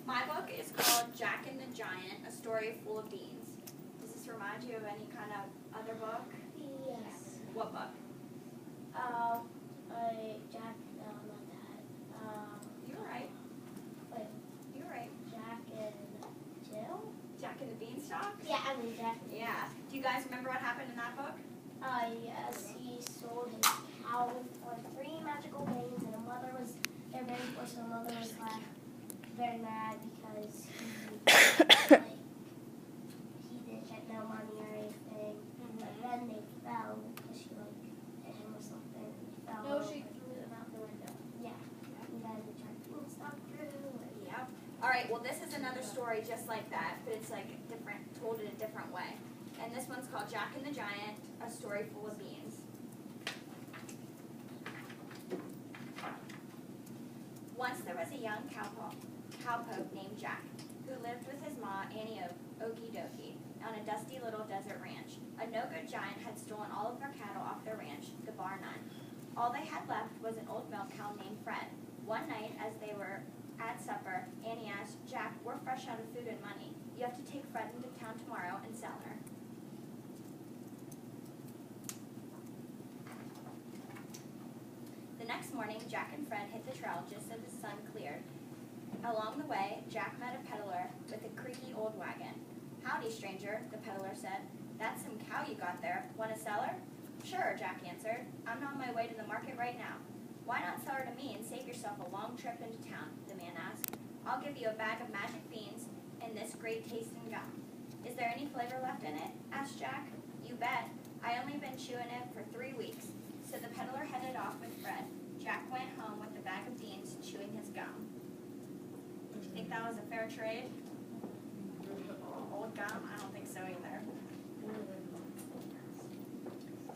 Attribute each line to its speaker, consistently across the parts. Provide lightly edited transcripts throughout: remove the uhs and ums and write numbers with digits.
Speaker 1: My book is called Jack and the Giant, A Story Full of Beans. Does this remind you of any kind of other book?
Speaker 2: Yes.
Speaker 1: What book?
Speaker 2: Jack, no, not that.
Speaker 1: You're right.
Speaker 2: Wait,
Speaker 1: You're right.
Speaker 2: Jack and Jill?
Speaker 1: Jack and the Beanstalk?
Speaker 2: Yeah, I mean Jack.
Speaker 1: Yeah. Do you guys remember what happened in that book?
Speaker 2: Yes, he sold his cow for 3 magical beans, and the mother was, they're very poor, so the mother was like very mad because he didn't get no money or anything. But then they fell because she hit him or something. He fell.
Speaker 3: No,
Speaker 2: over.
Speaker 3: she threw them out the window.
Speaker 2: Yeah. And then the giant beanstalk grew.
Speaker 1: Yep. All right. Well, this is another story just like that, but it's like different, told in a different way. And this one's called Jack and the Giant, A Story Full of Beans. Once there was a young cowpoke named Jack, who lived with his ma, Annie Okie Dokie, on a dusty little desert ranch. A no-good giant had stolen all of their cattle off their ranch, the bar none. All they had left was an old milk cow named Fred. One night, as they were at supper, Annie asked, "Jack, we're fresh out of food and money. You have to take Fred into town tomorrow and sell her." The next morning, Jack and Fred hit the trail just as the sun cleared. Along the way, Jack met a peddler with a creaky old wagon. "Howdy, stranger," the peddler said. "That's some cow you got there. Want to sell her?" "Sure," Jack answered. "I'm on my way to the market right now." "Why not sell her to me and save yourself a long trip into town?" the man asked. "I'll give you a bag of magic beans and this great tasting gum." "Is there any flavor left in it?" asked Jack. "You bet. I only been chewing it for 3 weeks." So the peddler headed off with Fred. Jack went home with a bag of beans, chewing his gum. Did you think that was a fair trade? Old gum? I don't think so either.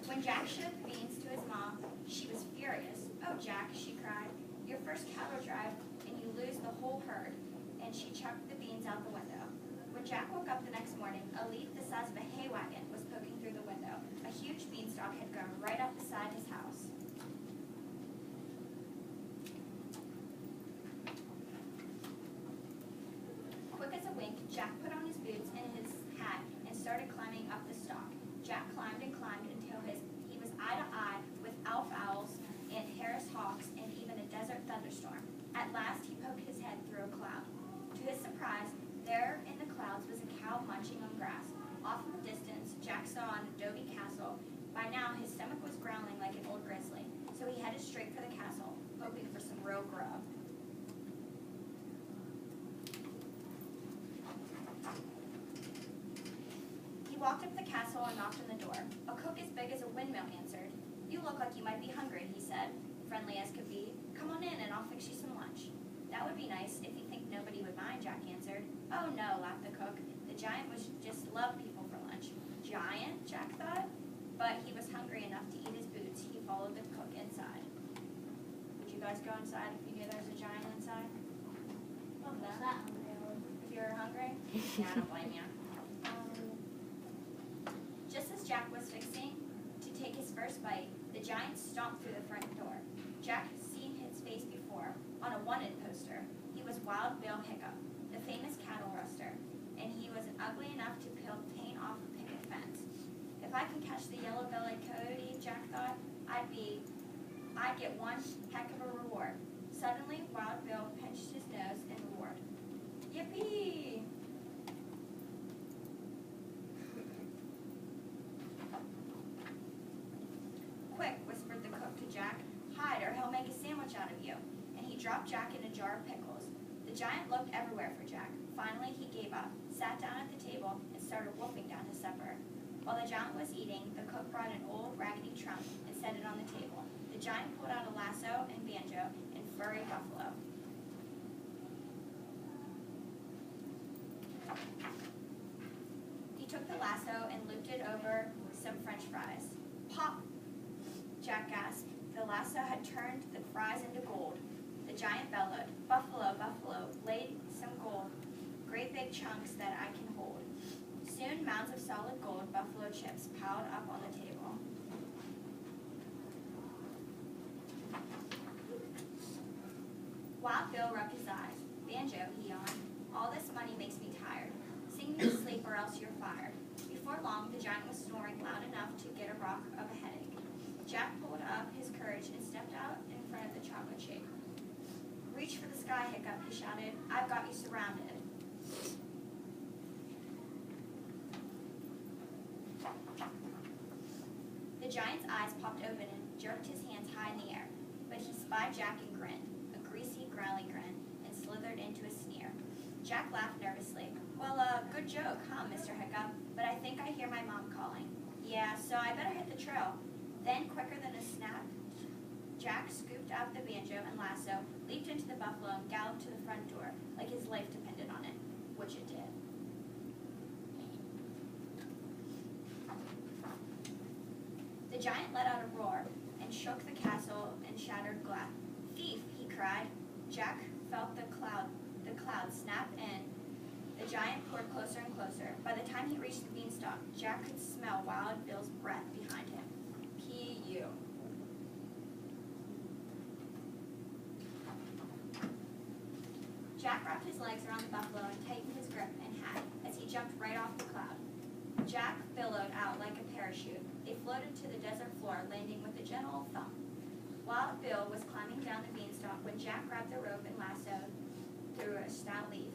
Speaker 1: When Jack showed the beans to his mom, she was furious. "Oh, Jack," she cried, "your first cattle drive and you lose the whole herd." And she chucked the beans out the window. When Jack woke up the next morning, a leaf the size of a hay wagon was poking through the window. A huge beanstalk had grown right up beside his house. Quick as a wink, Jack put on his boots and his hat and started climbing up the stalk. Jack climbed and climbed until he was eye to eye with alf owls and Harris hawks and even a desert thunderstorm. At last, he poked his head through a cloud. To his surprise, there in the clouds was a cow munching on grass. Off in the distance, Jack saw an adobe castle. By now, his stomach was growling like an old grizzly, so he headed straight for the castle, hoping for some real grub. He walked up to the castle and knocked on the door. A cook as big as a windmill answered. "You look like you might be hungry," he said, friendly as could be. "Come on in and I'll fix you some lunch." "That would be nice if you think nobody would mind," Jack answered. "Oh no," laughed the cook. "The giant would just love people for lunch." Giant, Jack thought, but he was hungry enough to eat his boots. He followed the cook inside. Would you guys go inside if you knew there was a giant inside?
Speaker 2: What was
Speaker 1: No?
Speaker 2: that one?
Speaker 1: If you were hungry? Yeah, I don't blame you. Just as Jack was fixing to take his first bite, the giant stomped through the front door. Jack had seen his face before on a wanted poster. He was Wild Bill Hiccup, the famous cattle ruster, and he was ugly enough to peel paint off a picket fence. If I can catch the yellow-bellied coyote, Jack thought, I'd get one heck of a reward. Suddenly, Wild Bill pinched his nose in reward. Yippee! "Quick," whispered the cook to Jack, "hide or he'll make a sandwich out of you." And he dropped Jack in a jar of pickles. The giant looked everywhere for Jack. Finally, he gave up, sat down at the table, and started wolfing down his supper. While the giant was eating, the cook brought an old raggedy trunk and set it on the table. The giant pulled out a lasso and banjo and furry buffalo. He took the lasso and looped it over some French fries. "Pop!" Jack gasped. The lasso had turned the fries into gold. The giant bellowed, "Buffalo, buffalo, lay some gold, great big chunks that I can hold." Soon mounds of solid gold buffalo chips piled up on the table. Wild Bill rubbed his eyes. "Banjo," he yawned. All this money makes me tired. Sing me to sleep or else you're fired. Before long, the giant was snoring loud enough to get a rock of a headache. Jack pulled up his courage and stepped out in front of the chocolate shape. Reach for the sky, Hiccup, he shouted. I've got you surrounded. The giant's eyes popped open and jerked his hands high in the air, but he spied Jack and grinned, a greasy, growly grin, and slithered into a sneer. Jack laughed nervously. Well, good joke, huh, Mr. Hiccup? But I think I hear my mom calling. Yeah, so I better hit the trail. Then, quicker than a snap, Jack scooped out the banjo and lasso, leaped into the buffalo, and galloped to the front door, like his life depended on it, which it did. The giant let out a roar and shook the castle and shattered glass. Thief, he cried. Jack felt the cloud snap in. The giant poured closer and closer. By the time he reached the beanstalk, Jack could smell Wild Bill's breath behind him. P.U. Jack wrapped his legs around the buffalo and tightened his grip and hat as he jumped right off the cloud. Jack billowed out like a parachute. They floated to the desert floor, landing with a gentle thump. Wild Bill was climbing down the beanstalk when Jack grabbed the rope and lassoed through a stout leaf.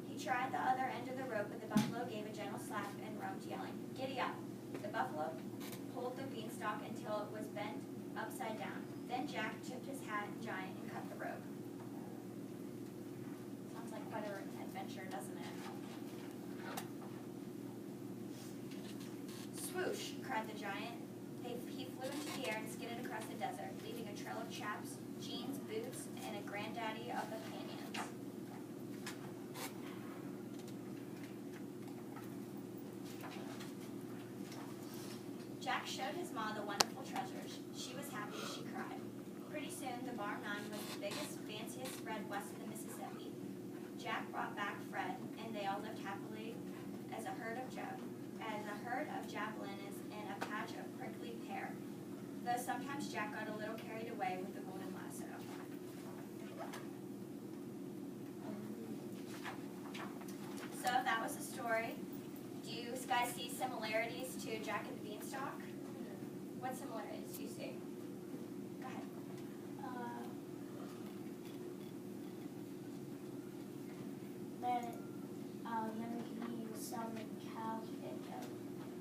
Speaker 1: He tried the other end of the rope, but the buffalo gave a gentle slap and roamed, yelling, "Giddy up!" The buffalo pulled the beanstalk until it was bent upside down. Then Jack tipped his hat at the giant and cut the rope. Sounds like quite an adventure, doesn't it? Swoosh, cried the giant. He flew into the air and skidded across the desert, leaving a trail of chaps, jeans, boots, and a granddaddy of the canyons. Jack showed his ma the wonderful treasures. She was happy as she cried. Pretty soon, the bar none was the biggest, fanciest spread west of the Mississippi. Jack brought back Fred, and they all lived happily as a herd of javelins in a patch of prickly pear, though sometimes Jack got a little carried away with the golden lasso. So that was the story. Do you guys see similarities to Jack and the Beanstalk? What similarities do you see? Go ahead.
Speaker 2: When he was selling the cows,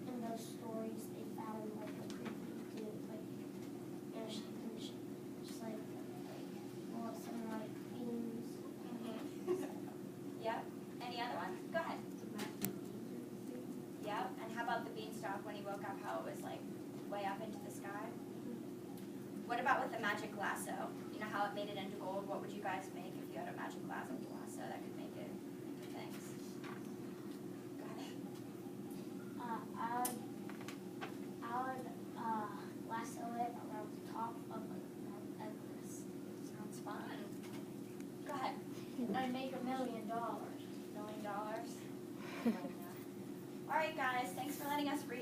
Speaker 2: in those stories, they found like a creepy dude, like just like something like beans.
Speaker 1: Yep. Any other ones? Go ahead. Yep. And how about the beanstalk when he woke up? How it was like way up into the sky? What about with the magic lasso? You know how it made it into gold? What would you guys make if you had a magic lasso that could make it into things? Go ahead.
Speaker 2: I would lasso it around the top of Mount Everest.
Speaker 1: Sounds fun. Go ahead.
Speaker 2: I'd make $1 million.
Speaker 1: $1 million? All right, guys. Thanks for letting us read.